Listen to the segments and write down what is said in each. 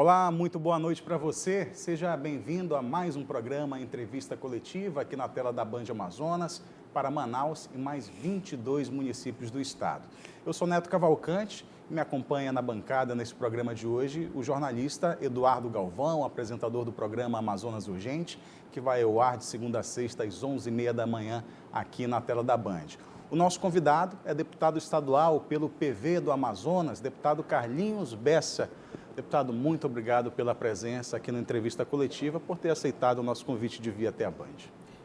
Olá, muito boa noite para você. Seja bem-vindo a mais um programa Entrevista Coletiva aqui na tela da Band Amazonas para Manaus e mais 22 municípios do estado. Eu sou Neto Cavalcante e me acompanha na bancada nesse programa de hoje o jornalista Eduardo Galvão, apresentador do programa Amazonas Urgente, que vai ao ar de segunda a sexta às 11h30 da manhã aqui na tela da Band. O nosso convidado é deputado estadual pelo PV do Amazonas, deputado Carlinhos Bessa. Deputado, muito obrigado pela presença aqui na entrevista coletiva, por ter aceitado o nosso convite de vir até a Band.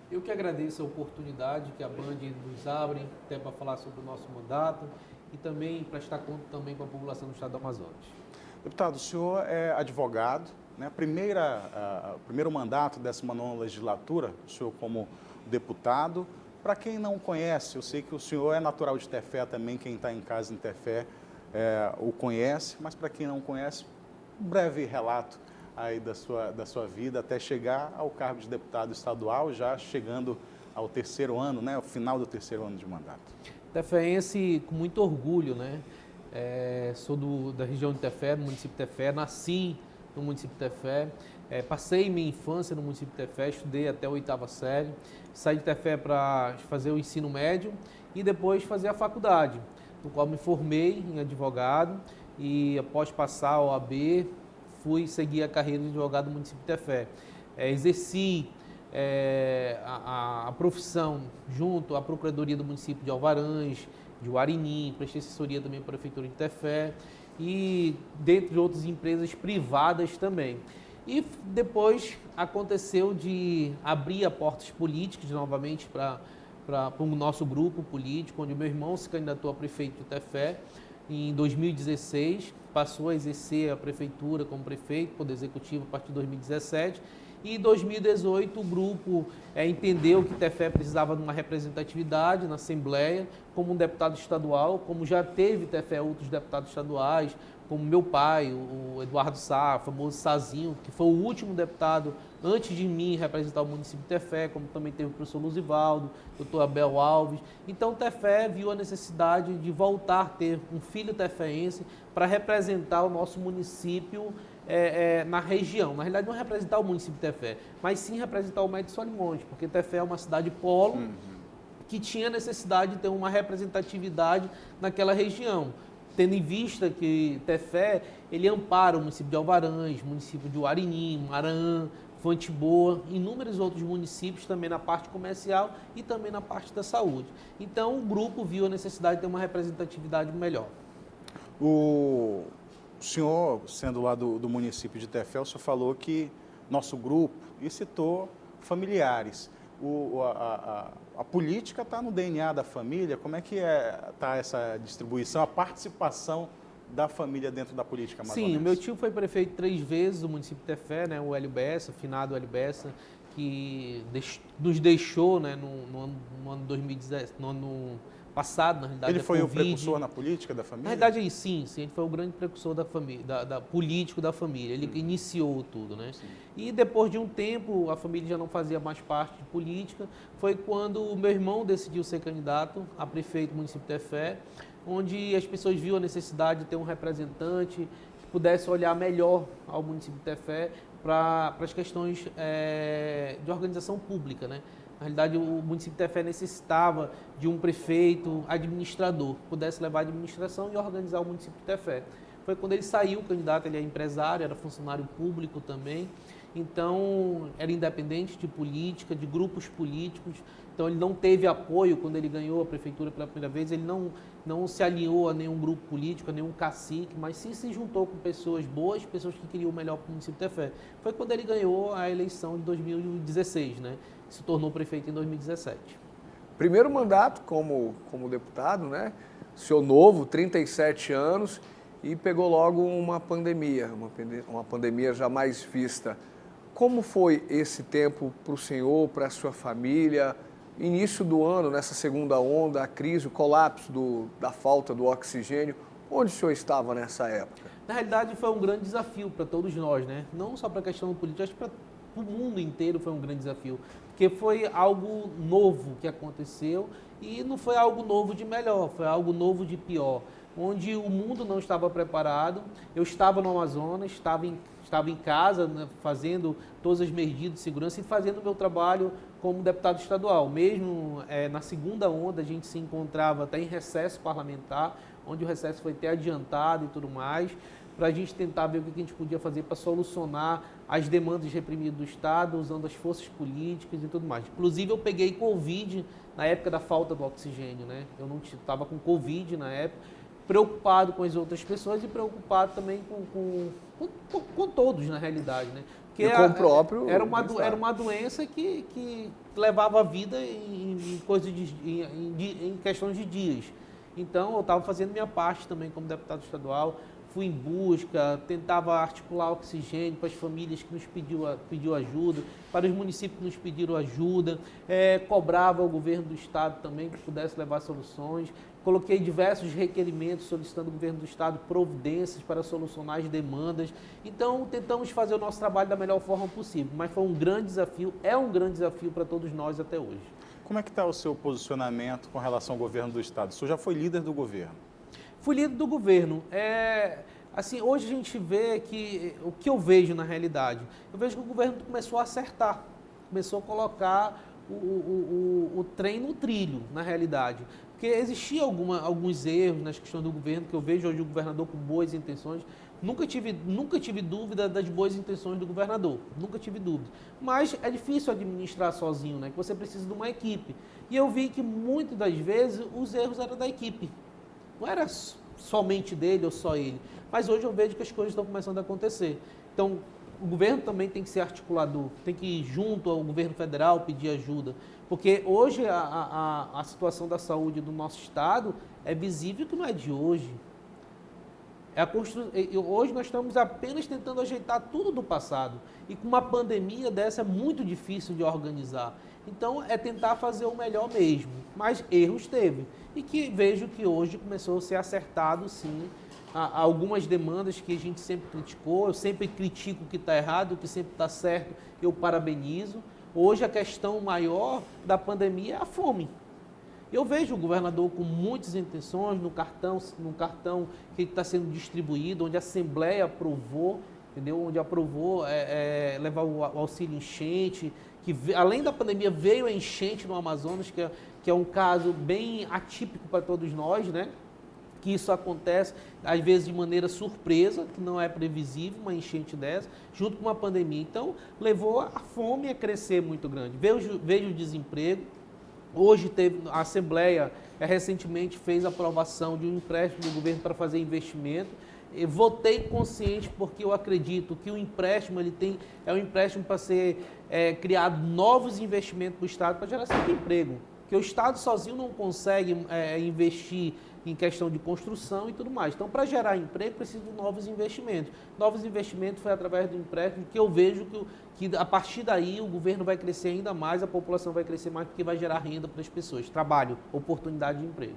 Eu que agradeço a oportunidade que a Band nos abre, até para falar sobre o nosso mandato e também prestar conta também com a população do estado do Amazonas. Deputado, o senhor é advogado, né? Primeiro mandato dessa nona legislatura, o senhor como deputado. Para quem não conhece, eu sei que o senhor é natural de Tefé também, quem está em casa em Tefé o conhece, mas para quem não conhece, um breve relato aí da sua vida até chegar ao cargo de deputado estadual, já chegando ao terceiro ano, né, ao final do terceiro ano de mandato. Teféense com muito orgulho, né? Sou da região de Tefé, do município de Tefé, nasci no município de Tefé, passei minha infância no município de Tefé, estudei até a 8ª série, saí de Tefé para fazer o ensino médio e depois fazer a faculdade, no qual me formei em advogado e após passar a OAB, fui seguir a carreira de advogado do município de Tefé. Exerci a profissão junto à Procuradoria do município de Alvarães, de Uarini, prestei assessoria também para a Prefeitura de Tefé e dentre outras empresas privadas também. E depois aconteceu de abrir a portas políticas novamente para o nosso grupo político, onde o meu irmão se candidatou a prefeito de Tefé em 2016, passou a exercer a prefeitura como prefeito, poder executivo a partir de 2017, e em 2018 o grupo entendeu que Tefé precisava de uma representatividade na Assembleia, como um deputado estadual, como já teve Tefé outros deputados estaduais, como meu pai, o Eduardo Sá, o famoso Sazinho, que foi o último deputado antes de mim representar o município de Tefé, como também teve o professor Luzivaldo, o doutor Abel Alves. Então Tefé viu a necessidade de voltar a ter um filho teféense para representar o nosso município na região. Na realidade não representar o município de Tefé, mas sim representar o Médio Solimões, porque Tefé é uma cidade polo que tinha necessidade de ter uma representatividade naquela região. Tendo em vista que Tefé, ele ampara o município de Alvarães, município de Uarini, Maraã, Fonte Boa, inúmeros outros municípios também na parte comercial e também na parte da saúde. Então, o grupo viu a necessidade de ter uma representatividade melhor. O senhor, sendo lá do município de Tefé, o senhor falou que nosso grupo, e citou familiares. A política está no DNA da família. Como é que está essa distribuição, a participação da família dentro da política amazonense? Sim, o meu tio foi prefeito 3 vezes do município de Tefé, né, o Hélio Bessa, finado Hélio Bessa, que nos deixou, né, no ano 2010, no ano passado, na realidade. Ele foi o precursor na política da família? Na verdade, sim, ele foi o grande precursor da família, político da família. Ele iniciou tudo, né? Sim. E depois de um tempo, a família já não fazia mais parte de política. Foi quando o meu irmão decidiu ser candidato a prefeito do município de Tefé, onde as pessoas viram a necessidade de ter um representante que pudesse olhar melhor ao município de Tefé para as questões de organização pública, né? Na realidade, o município de Tefé necessitava de um prefeito administrador, que pudesse levar a administração e organizar o município de Tefé. Foi quando ele saiu candidato, ele é empresário, era funcionário público também, então era independente de política, de grupos políticos, então ele não teve apoio quando ele ganhou a prefeitura pela primeira vez, ele não se alinhou a nenhum grupo político, a nenhum cacique, mas sim se juntou com pessoas boas, pessoas que queriam o melhor para o município de Tefé. Foi quando ele ganhou a eleição de 2016, né? Se tornou prefeito em 2017. Primeiro mandato como deputado, né? Senhor novo, 37 anos, e pegou logo uma pandemia jamais vista. Como foi esse tempo para o senhor, para a sua família? Início do ano, nessa segunda onda, a crise, o colapso da falta do oxigênio. Onde o senhor estava nessa época? Na realidade, foi um grande desafio para todos nós, né? Não só para a questão política, acho que para o mundo inteiro foi um grande desafio. Porque foi algo novo que aconteceu e não foi algo novo de melhor, foi algo novo de pior. onde o mundo não estava preparado. Eu estava no Amazonas, estava em casa, né, fazendo todas as medidas de segurança e fazendo o meu trabalho como deputado estadual. Mesmo na segunda onda, a gente se encontrava até em recesso parlamentar, onde o recesso foi até adiantado e tudo mais, para a gente tentar ver o que a gente podia fazer para solucionar as demandas reprimidas do Estado, usando as forças políticas e tudo mais. Inclusive, eu peguei Covid na época da falta do oxigênio, né? Eu não estava com Covid na época, preocupado com as outras pessoas e preocupado também com todos, na realidade, né? Porque com o próprio era uma doença que levava a vida em questões de dias. Então, eu estava fazendo minha parte também como deputado estadual, fui em busca, tentava articular oxigênio para as famílias que nos pediu ajuda, para os municípios que nos pediram ajuda, cobrava ao governo do Estado também que pudesse levar soluções, coloquei diversos requerimentos solicitando ao governo do Estado providências para solucionar as demandas. Então, tentamos fazer o nosso trabalho da melhor forma possível, mas foi um grande desafio, é um grande desafio para todos nós até hoje. Como é que está o seu posicionamento com relação ao governo do Estado? O senhor já foi líder do governo. Fui líder do governo. Assim, hoje a gente vê que, o que eu vejo na realidade, eu vejo que o governo começou a acertar, começou a colocar o trem no trilho, na realidade. Porque existiam alguns erros nas questões do governo, que eu vejo hoje o governador com boas intenções. Nunca tive dúvida das boas intenções do governador, nunca tive dúvida. Mas é difícil administrar sozinho, né? Que você precisa de uma equipe. E eu vi que muitas das vezes os erros eram da equipe. Não era somente dele ou só ele. Mas hoje eu vejo que as coisas estão começando a acontecer. Então, o governo também tem que ser articulador, tem que ir junto ao governo federal pedir ajuda. Porque hoje a situação da saúde do nosso estado é visível que não é de hoje. Hoje nós estamos apenas tentando ajeitar tudo do passado. E com uma pandemia dessa é muito difícil de organizar. Então é tentar fazer o melhor mesmo. Mas erros teve. E que vejo que hoje começou a ser acertado sim. Algumas demandas que a gente sempre criticou, eu sempre critico o que está errado, o que sempre está certo, eu parabenizo. Hoje a questão maior da pandemia é a fome. Eu vejo o governador com muitas intenções no cartão que está sendo distribuído, onde a Assembleia aprovou, entendeu? Onde aprovou levar o auxílio enchente, que além da pandemia veio a enchente no Amazonas, que é um caso bem atípico para todos nós, né? Que isso acontece, às vezes, de maneira surpresa, que não é previsível, uma enchente dessa, junto com uma pandemia. Então, levou a fome a crescer muito grande. Veio o desemprego. Hoje, a Assembleia recentemente fez a aprovação de um empréstimo do governo para fazer investimento. Eu votei consciente porque eu acredito que o empréstimo é um empréstimo para ser criado novos investimentos para o Estado para gerar sempre emprego. Porque o Estado sozinho não consegue investir em questão de construção e tudo mais. Então, para gerar emprego, precisa de novos investimentos. Novos investimentos foi através do empréstimo que eu vejo que a partir daí o governo vai crescer ainda mais, a população vai crescer mais, porque vai gerar renda para as pessoas, trabalho, oportunidade de emprego.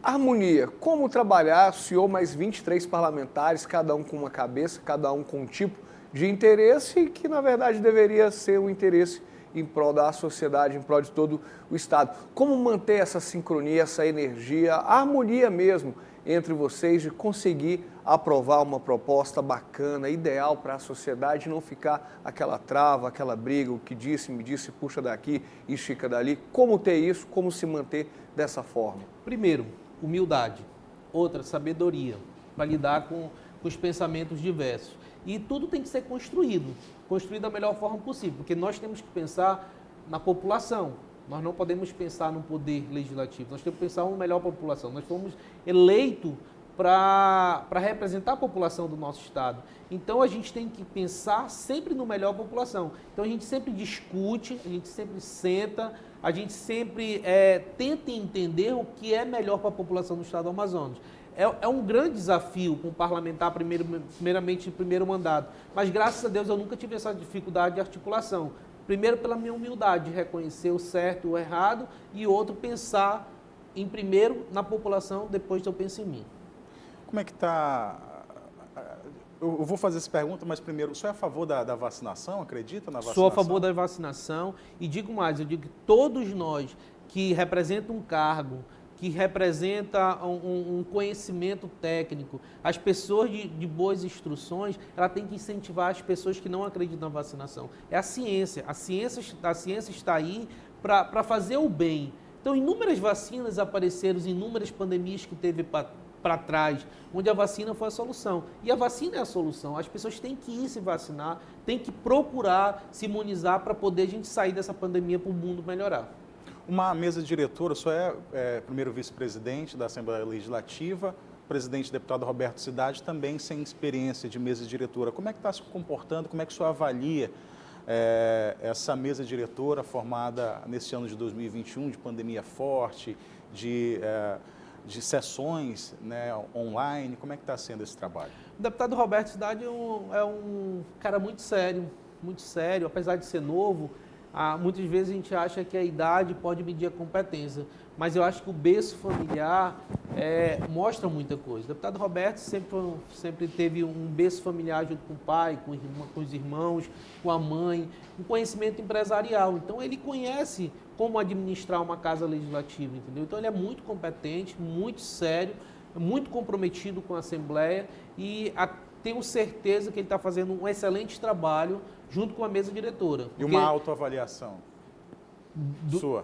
Harmonia, como trabalhar, o senhor mais 23 parlamentares, cada um com uma cabeça, cada um com um tipo de interesse que, na verdade, deveria ser um interesse em prol da sociedade, em prol de todo o Estado. Como manter essa sincronia, essa energia, a harmonia mesmo entre vocês de conseguir aprovar uma proposta bacana, ideal para a sociedade, não ficar aquela trava, aquela briga, o que disse, me disse, puxa daqui, estica dali. Como ter isso, como se manter dessa forma? Primeiro, humildade. Outra, sabedoria, para lidar com os pensamentos diversos. E tudo tem que ser construído da melhor forma possível, porque nós temos que pensar na população, nós não podemos pensar no poder legislativo, nós temos que pensar na melhor população. Nós fomos eleitos para representar a população do nosso Estado. Então, a gente tem que pensar sempre no melhor população. Então, a gente sempre discute, a gente sempre senta, a gente sempre tenta entender o que é melhor para a população do Estado do Amazonas. É um grande desafio com o parlamentar, primeiramente, primeiro mandato. Mas, graças a Deus, eu nunca tive essa dificuldade de articulação. Primeiro, pela minha humildade, de reconhecer o certo e o errado, e outro, pensar primeiro na população, depois eu penso em mim. Como é que está... Eu vou fazer essa pergunta, mas primeiro, o senhor é a favor da vacinação? Acredita na vacinação? Sou a favor da vacinação e digo mais, eu digo que todos nós que representam um cargo, que representa um conhecimento técnico. As pessoas de boas instruções, ela tem que incentivar as pessoas que não acreditam na vacinação. É a ciência. A ciência está aí para fazer o bem. Então, inúmeras vacinas apareceram, inúmeras pandemias que teve para trás, onde a vacina foi a solução. E a vacina é a solução. As pessoas têm que ir se vacinar, têm que procurar se imunizar para poder a gente sair dessa pandemia para o mundo melhorar. Uma mesa diretora, o senhor é primeiro vice-presidente da Assembleia Legislativa, o presidente deputado Roberto Cidade também sem experiência de mesa diretora. Como é que está se comportando, como é que o senhor avalia essa mesa diretora formada nesse ano de 2021, de pandemia forte, de sessões, né, online? Como é que está sendo esse trabalho? O deputado Roberto Cidade é um cara muito sério, apesar de ser novo. Muitas vezes a gente acha que a idade pode medir a competência, mas eu acho que o berço familiar mostra muita coisa. O deputado Roberto sempre teve um berço familiar junto com o pai, com os irmãos, com a mãe, um conhecimento empresarial. Então ele conhece como administrar uma casa legislativa, entendeu? Então ele é muito competente, muito sério, muito comprometido com a Assembleia e tenho certeza que ele está fazendo um excelente trabalho junto com a mesa diretora. E uma autoavaliação sua?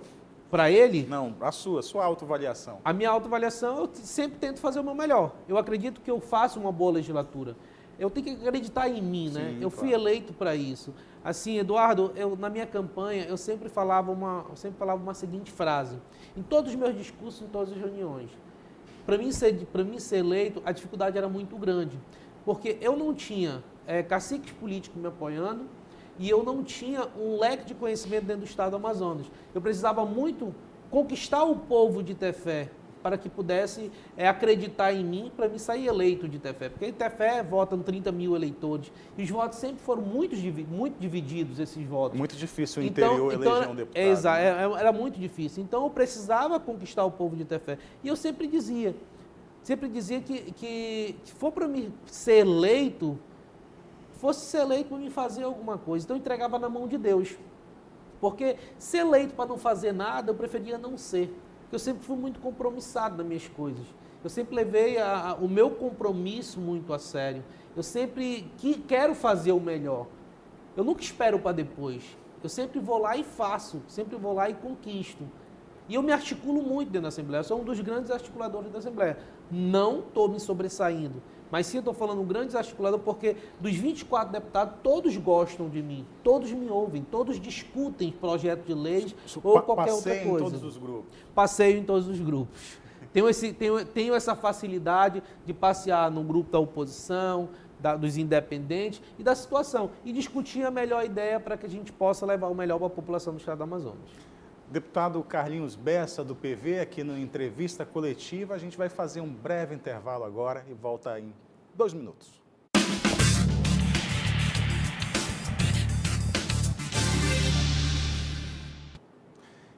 Para ele? Não, a sua autoavaliação. A minha autoavaliação, eu sempre tento fazer o meu melhor. Eu acredito que eu faço uma boa legislatura. Eu tenho que acreditar em mim, né? Sim, eu fui eleito para isso. Assim, Eduardo, na minha campanha, eu sempre falava uma seguinte frase. Em todos os meus discursos, em todas as reuniões. Para mim ser eleito, a dificuldade era muito grande. Porque eu não tinha caciques políticos me apoiando e eu não tinha um leque de conhecimento dentro do estado do Amazonas. Eu precisava muito conquistar o povo de Tefé para que pudesse acreditar em mim para me sair eleito de Tefé. Porque em Tefé votam 30 mil eleitores e os votos sempre foram muito divididos, esses votos. Muito difícil o interior eleger um deputado. Exato, era muito difícil. Então eu precisava conquistar o povo de Tefé. E eu sempre dizia que se for para mim ser eleito, fosse ser eleito para me fazer alguma coisa. Então eu entregava na mão de Deus. Porque ser eleito para não fazer nada, eu preferia não ser. Porque eu sempre fui muito compromissado nas minhas coisas. Eu sempre levei o meu compromisso muito a sério. Eu sempre quero fazer o melhor. Eu nunca espero para depois. Eu sempre vou lá e faço. Sempre vou lá e conquisto. E eu me articulo muito dentro da Assembleia. Eu sou um dos grandes articuladores da Assembleia. Não estou me sobressaindo. Mas sim, eu estou falando um grande articulador porque dos 24 deputados, todos gostam de mim. Todos me ouvem. Todos discutem projetos de leis ou qualquer outra coisa. Passeio em todos os grupos. Passeio em todos os grupos. Tenho essa facilidade de passear no grupo da oposição, dos independentes e da situação. E discutir a melhor ideia para que a gente possa levar o melhor para a população do estado do Amazonas. Deputado Carlinhos Bessa, do PV, aqui no Entrevista Coletiva. A gente vai fazer um breve intervalo agora e volta em 2 minutos.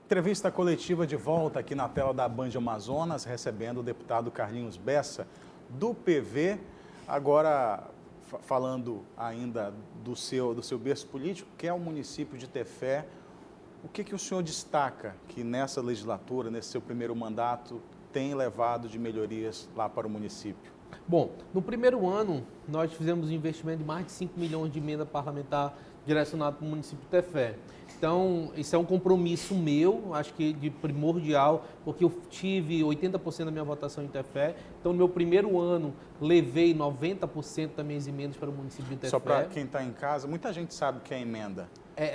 Entrevista coletiva de volta aqui na tela da Band Amazonas, recebendo o deputado Carlinhos Bessa, do PV. Agora, falando ainda do seu berço político, que é o município de Tefé. O que o senhor destaca que nessa legislatura, nesse seu primeiro mandato, tem levado de melhorias lá para o município? Bom, no primeiro ano, nós fizemos um investimento de mais de 5 milhões de emenda parlamentar direcionado para o município de Tefé. Então, isso é um compromisso meu, acho que de primordial, porque eu tive 80% da minha votação em Tefé. Então, no meu primeiro ano, levei 90% das minhas emendas para o município de Tefé. Só para quem está em casa, muita gente sabe o que é emenda.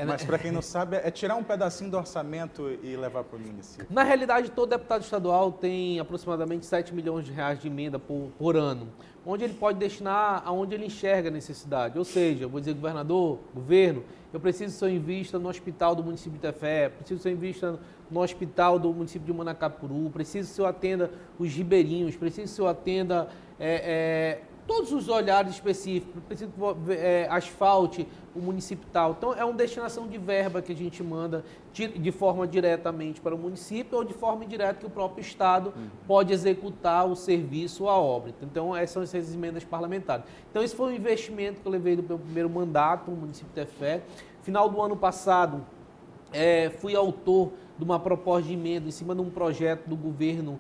Mas para quem não sabe, é tirar um pedacinho do orçamento e levar para o município. Na realidade, todo deputado estadual tem aproximadamente 7 milhões de reais de emenda por ano, onde ele pode destinar aonde ele enxerga a necessidade. Ou seja, eu vou dizer, governador, governo, eu preciso que o senhor invista no hospital do município de Tefé, preciso que o senhor invista no hospital do município de Manacapuru, preciso que o senhor atenda os ribeirinhos, preciso que o senhor atenda todos os olhares específicos, preciso asfalte o município tal. Então, é uma destinação de verba que a gente manda de forma diretamente para o município ou de forma indireta que o próprio Estado pode executar o serviço ou a obra. Então, essas são essas emendas parlamentares. Então, esse foi um investimento que eu levei do meu primeiro mandato no município de Tefé. Final do ano passado, fui autor de uma proposta de emenda em cima de um projeto do governo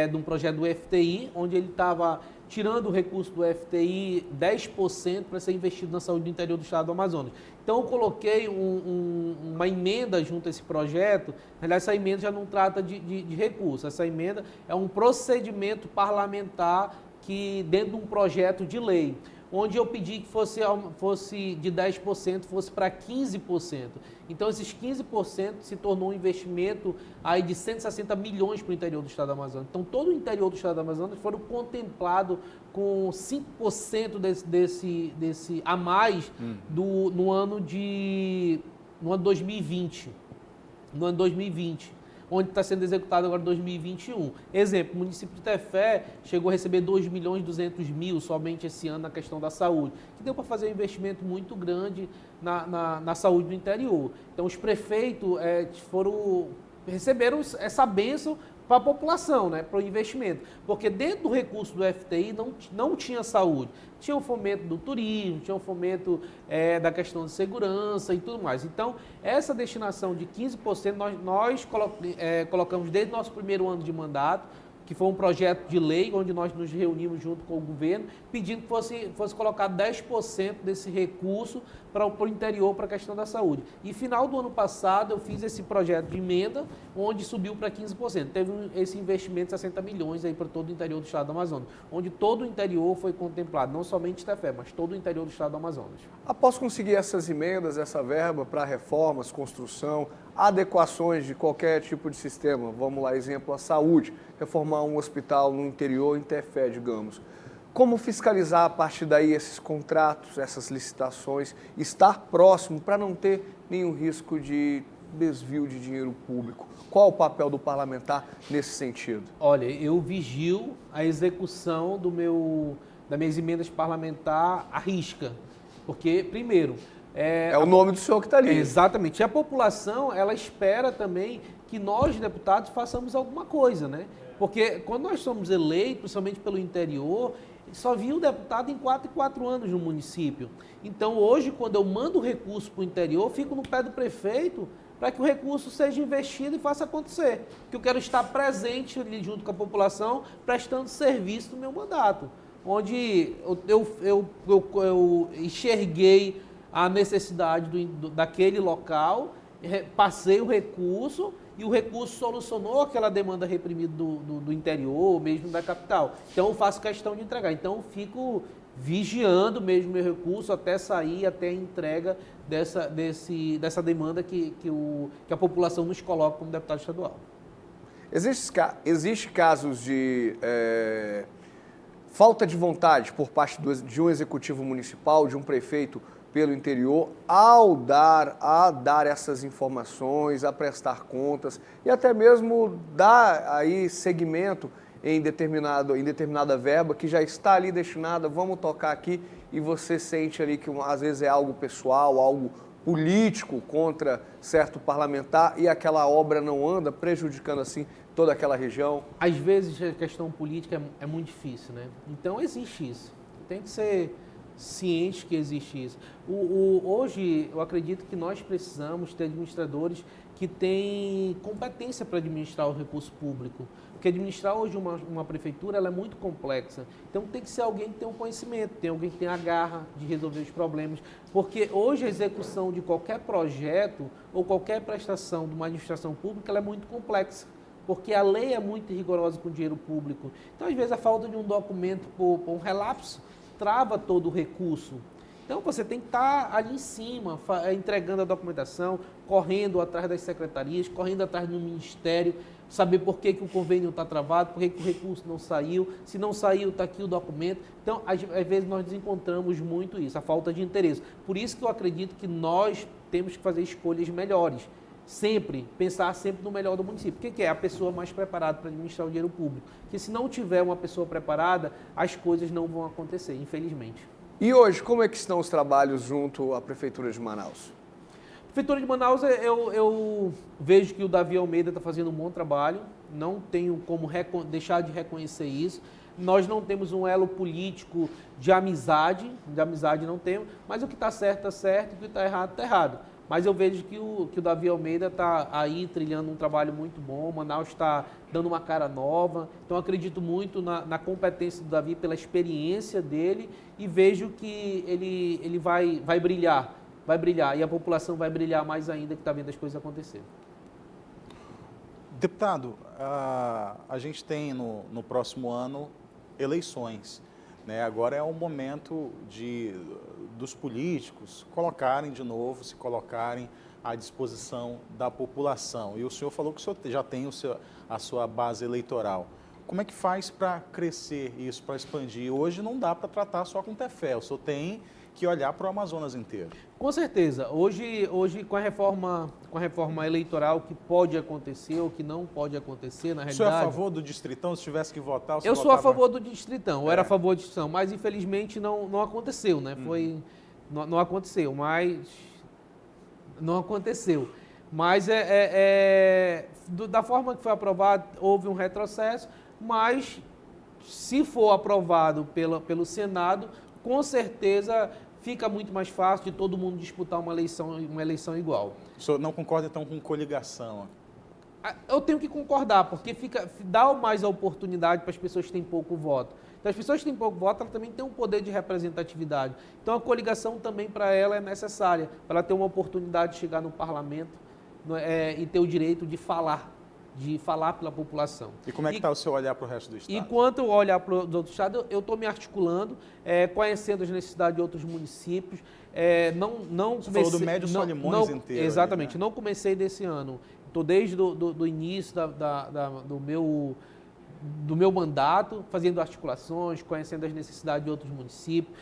de um projeto do FTI, onde ele estava tirando o recurso do FTI 10% para ser investido na saúde do interior do estado do Amazonas. Então eu coloquei uma emenda junto a esse projeto. Aliás, essa emenda já não trata de recurso, essa emenda é um procedimento parlamentar que dentro de um projeto de lei, onde eu pedi que fosse de 10%, fosse para 15%. Então, esses 15% se tornou um investimento aí de 160 milhões para o interior do estado do Amazonas. Então, todo o interior do estado do Amazonas foram contemplados com 5% desse a mais no ano 2020. No ano 2020. Onde está sendo executado agora em 2021. Exemplo, o município de Tefé chegou a receber 2.200.000 somente esse ano na questão da saúde, que deu para fazer um investimento muito grande na saúde do interior. Então, os prefeitos receberam essa bênção para a população, né, para o investimento. Porque dentro do recurso do FTI não tinha saúde. Tinha o fomento do turismo, tinha o fomento da questão de segurança e tudo mais. Então, essa destinação de 15% nós colocamos desde o nosso primeiro ano de mandato, que foi um projeto de lei, onde nós nos reunimos junto com o governo, pedindo que fosse colocado 10% desse recurso para o interior, para a questão da saúde. E final do ano passado, eu fiz esse projeto de emenda, onde subiu para 15%. Teve esse investimento de 60 milhões aí para todo o interior do estado do Amazonas, onde todo o interior foi contemplado, não somente Tefé, mas todo o interior do estado do Amazonas. Após conseguir essas emendas, essa verba para reformas, construção, adequações de qualquer tipo de sistema, vamos lá, exemplo, a saúde, reformar um hospital no interior, em Tefé, digamos. Como fiscalizar a partir daí esses contratos, essas licitações, estar próximo para não ter nenhum risco de desvio de dinheiro público? Qual o papel do parlamentar nesse sentido? Olha, eu vigio a execução das minhas emendas parlamentares à risca, porque, primeiro... É o nome do senhor que está ali. Exatamente. E a população, ela espera também que nós, deputados, façamos alguma coisa, né? Porque quando nós somos eleitos, principalmente pelo interior, só vinha o deputado em 4 e 4 anos no município. Então, hoje, quando eu mando o recurso para o interior, eu fico no pé do prefeito para que o recurso seja investido e faça acontecer. Que eu quero estar presente ali junto com a população, prestando serviço no meu mandato. Onde eu enxerguei a necessidade daquele local, passei o recurso e o recurso solucionou aquela demanda reprimida do interior, mesmo da capital. Então, eu faço questão de entregar. Então, eu fico vigiando mesmo meu recurso até sair, até a entrega dessa demanda que a população nos coloca como deputado estadual. Existe casos de falta de vontade por parte de um executivo municipal, de um prefeito, pelo interior, a dar essas informações, a prestar contas e até mesmo dar aí seguimento em determinada verba que já está ali destinada, vamos tocar aqui, e você sente ali que às vezes é algo pessoal, algo político contra certo parlamentar e aquela obra não anda, prejudicando assim toda aquela região? Às vezes a questão política é muito difícil, né? Então existe isso. Tem que ser ciente que existe isso. Hoje, eu acredito que nós precisamos ter administradores que têm competência para administrar o recurso público. Porque administrar hoje uma prefeitura ela é muito complexa. Então, tem que ser alguém que tem um conhecimento, tem alguém que tem a garra de resolver os problemas. Porque hoje a execução de qualquer projeto ou qualquer prestação de uma administração pública ela é muito complexa. Porque a lei é muito rigorosa com o dinheiro público. Então, às vezes, a falta de um documento por um relapso trava todo o recurso. Então, você tem que estar ali em cima, entregando a documentação, correndo atrás das secretarias, correndo atrás do ministério, saber por que o convênio está travado, por que o recurso não saiu, se não saiu, está aqui o documento. Então, às vezes, nós desencontramos muito isso, a falta de interesse. Por isso que eu acredito que nós temos que fazer escolhas melhores. Sempre, pensar sempre no melhor do município. O que é a pessoa mais preparada para administrar o dinheiro público? Porque se não tiver uma pessoa preparada, as coisas não vão acontecer, infelizmente. E hoje, como é que estão os trabalhos junto à Prefeitura de Manaus? A Prefeitura de Manaus, eu vejo que o Davi Almeida está fazendo um bom trabalho, não tenho como deixar de reconhecer isso. Nós não temos um elo político de amizade não temos, mas o que está certo, está certo, e o que está errado, está errado. mas eu vejo que o Davi Almeida está aí trilhando um trabalho muito bom, o Manaus está dando uma cara nova, então eu acredito muito na competência do Davi pela experiência dele e vejo que ele vai brilhar e a população vai brilhar mais ainda que está vendo as coisas acontecer. Deputado, a gente tem no próximo ano eleições, né? Agora é o momento dos políticos se colocarem à disposição da população. E o senhor falou que o senhor já tem a sua base eleitoral. Como é que faz para crescer isso, para expandir? Hoje não dá para tratar só com Tefé, o senhor tem que olhar para o Amazonas inteiro. Com certeza. Hoje com a reforma eleitoral que pode acontecer ou que não pode acontecer, na realidade... O senhor é a favor do Distritão? Se tivesse que votar, o senhor Eu sou a votava... favor do Distritão, eu era a favor do Distritão, mas infelizmente não aconteceu, né? Não aconteceu, mas... Não aconteceu. Mas da forma que foi aprovado, houve um retrocesso, mas se for aprovado pelo Senado, com certeza fica muito mais fácil de todo mundo disputar uma eleição igual. O senhor não concorda, então, com coligação? Eu tenho que concordar, porque dá mais a oportunidade para as pessoas que têm pouco voto. Então, as pessoas que têm pouco voto, elas também têm um poder de representatividade. Então, a coligação também para ela é necessária, para ela ter uma oportunidade de chegar no parlamento e ter o direito de falar pela população. E como é que está o seu olhar para o resto do Estado? Enquanto eu olhar para o outro Estado, eu estou me articulando, conhecendo as necessidades de outros municípios. Você falou do Médio Solimões inteiro. Exatamente, ali, né? Não comecei desse ano. Estou desde do início do meu mandato, fazendo articulações, conhecendo as necessidades de outros municípios,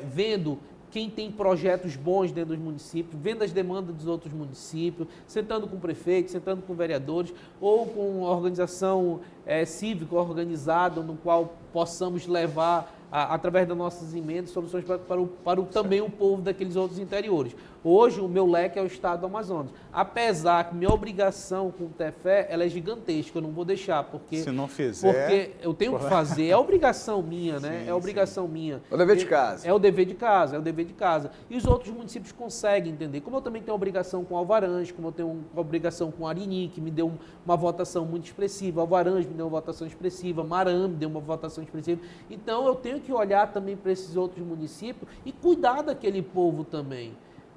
vendo quem tem projetos bons dentro dos municípios, vendo as demandas dos outros municípios, sentando com prefeitos, sentando com vereadores ou com uma organização cívica organizada, no qual possamos levar, através das nossas emendas, soluções para também o povo daqueles outros interiores. Hoje, o meu leque é o Estado do Amazonas. Apesar que minha obrigação com o Tefé, ela é gigantesca, eu não vou deixar, porque... Se não fizer... Porque eu tenho que fazer, é obrigação minha, né? Sim, é obrigação minha. É o dever de casa. É o dever de casa, E os outros municípios conseguem entender. Como eu também tenho obrigação com Alvarães, como eu tenho uma obrigação com Arini, que me deu uma votação muito expressiva, Alvarães me deu uma votação expressiva, Marã me deu uma votação expressiva. Então, eu tenho que olhar também para esses outros municípios e cuidar daquele povo também.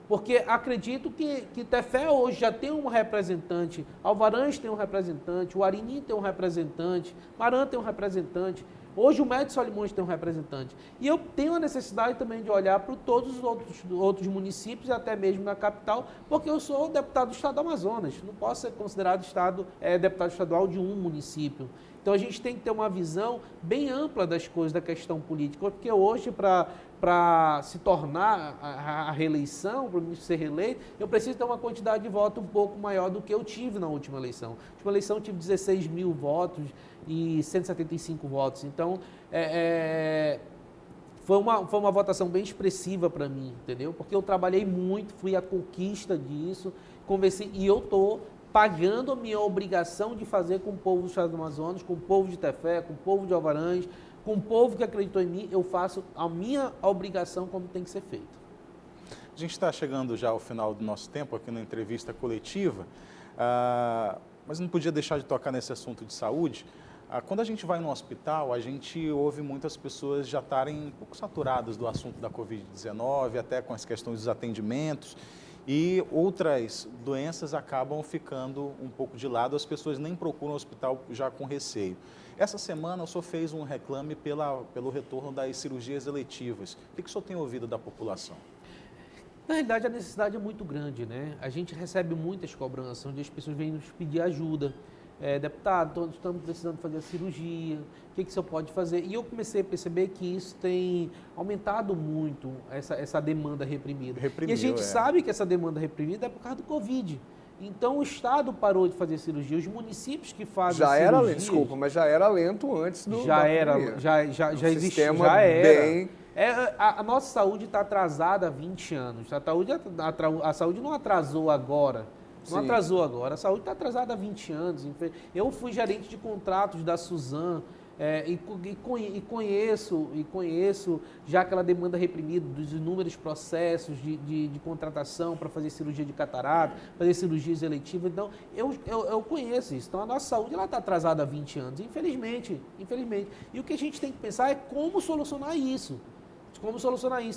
Porque acredito que Tefé hoje já tem um representante, Alvarães tem um representante, o Arini tem um representante, Marã tem um representante, hoje o Médio Solimões tem um representante. E eu tenho a necessidade também de olhar para todos os outros municípios, até mesmo na capital, porque eu sou deputado do Estado do Amazonas, não posso ser considerado deputado estadual de um município. Então a gente tem que ter uma visão bem ampla das coisas, da questão política, porque hoje, para se tornar a reeleição, para o ministro ser reeleito, eu preciso ter uma quantidade de votos um pouco maior do que eu tive na última eleição. Na última eleição eu tive 16 mil votos e 175 votos. Então, foi uma votação bem expressiva para mim, entendeu? Porque eu trabalhei muito, fui à conquista disso, conversei, e eu estou pagando a minha obrigação de fazer com o povo do Estado do Amazonas, com o povo de Tefé, com o povo de Alvarães, com o povo que acreditou em mim, eu faço a minha obrigação como tem que ser feito. A gente está chegando já ao final do nosso tempo aqui na entrevista coletiva, mas não podia deixar de tocar nesse assunto de saúde. Quando a gente vai no hospital, a gente ouve muitas pessoas já estarem um pouco saturadas do assunto da Covid-19, até com as questões dos atendimentos, e outras doenças acabam ficando um pouco de lado, as pessoas nem procuram o hospital já com receio. Essa semana o senhor fez um reclame pelo retorno das cirurgias eletivas. O que o senhor tem ouvido da população? Na realidade, a necessidade é muito grande, né? A gente recebe muitas cobranças, onde as pessoas vêm nos pedir ajuda. Deputado, estamos precisando fazer a cirurgia, o que o senhor pode fazer? E eu comecei a perceber que isso tem aumentado muito, essa demanda reprimida. E a gente sabe que essa demanda reprimida é por causa do Covid. Então, o Estado parou de fazer cirurgia. Os municípios que fazem cirurgia... Desculpa, mas já era lento antes do... Já existia, já era. A nossa saúde está atrasada há 20 anos. A saúde não atrasou agora. Não atrasou agora. A saúde está atrasada há 20 anos. Eu fui gerente de contratos da Suzan conheço já aquela demanda reprimida dos inúmeros processos de contratação para fazer cirurgia de catarata, fazer cirurgias eletivas. Então, eu conheço isso. Então, a nossa saúde está atrasada há 20 anos, infelizmente. E o que a gente tem que pensar é como solucionar isso.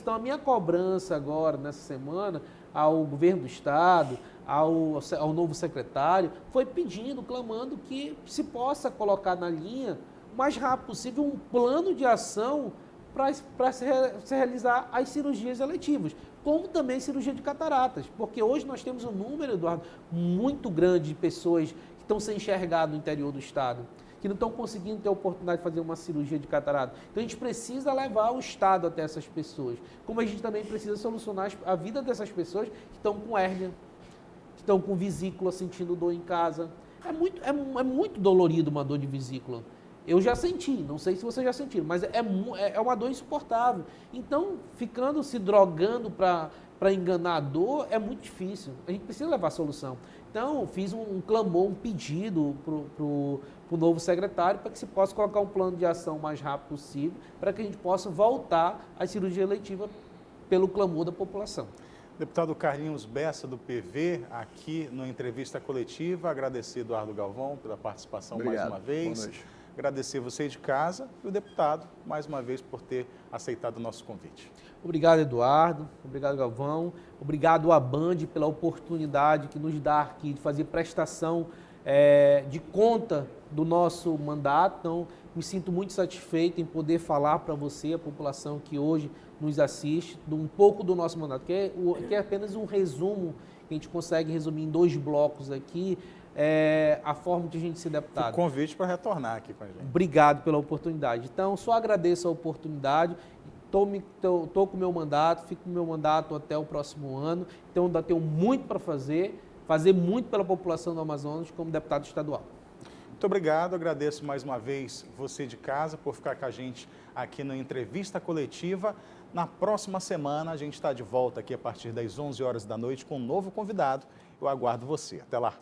Então, a minha cobrança agora, nessa semana, ao governo do Estado, ao novo secretário, foi pedindo, clamando que se possa colocar na linha, o mais rápido possível, um plano de ação para se realizar as cirurgias eletivas, como também cirurgia de cataratas, porque hoje nós temos um número, Eduardo, muito grande de pessoas que estão sem enxergar no interior do Estado, que não estão conseguindo ter a oportunidade de fazer uma cirurgia de catarata. Então, a gente precisa levar o Estado até essas pessoas, como a gente também precisa solucionar a vida dessas pessoas que estão com hérnia, que estão com vesícula, sentindo dor em casa. É muito dolorido uma dor de vesícula. Eu já senti, não sei se vocês já sentiram, mas é uma dor insuportável. Então, se drogando para enganar a dor é muito difícil. A gente precisa levar a solução. Então, fiz um clamor, um pedido para o novo secretário para que se possa colocar um plano de ação o mais rápido possível para que a gente possa voltar à cirurgia eletiva pelo clamor da população. Deputado Carlinhos Bessa, do PV, aqui no Entrevista Coletiva. Agradecer, Eduardo Galvão, pela participação. Obrigado. Mais uma vez. Boa noite. Agradecer você de casa e o deputado, mais uma vez, por ter aceitado o nosso convite. Obrigado, Eduardo. Obrigado, Galvão. Obrigado à Band pela oportunidade que nos dá aqui de fazer prestação de conta do nosso mandato. Então, me sinto muito satisfeito em poder falar para você, a população que hoje nos assiste, um pouco do nosso mandato, que é apenas um resumo, que a gente consegue resumir em 2 blocos aqui, a forma de a gente ser deputado. O convite para retornar aqui com a gente. Obrigado pela oportunidade. Então, só agradeço a oportunidade. Estou com o meu mandato, fico com o meu mandato até o próximo ano. Então, ainda tenho muito para fazer muito pela população do Amazonas como deputado estadual. Muito obrigado, agradeço mais uma vez você de casa por ficar com a gente aqui na Entrevista Coletiva. Na próxima semana a gente está de volta aqui a partir das 11 horas da noite com um novo convidado. Eu aguardo você. Até lá.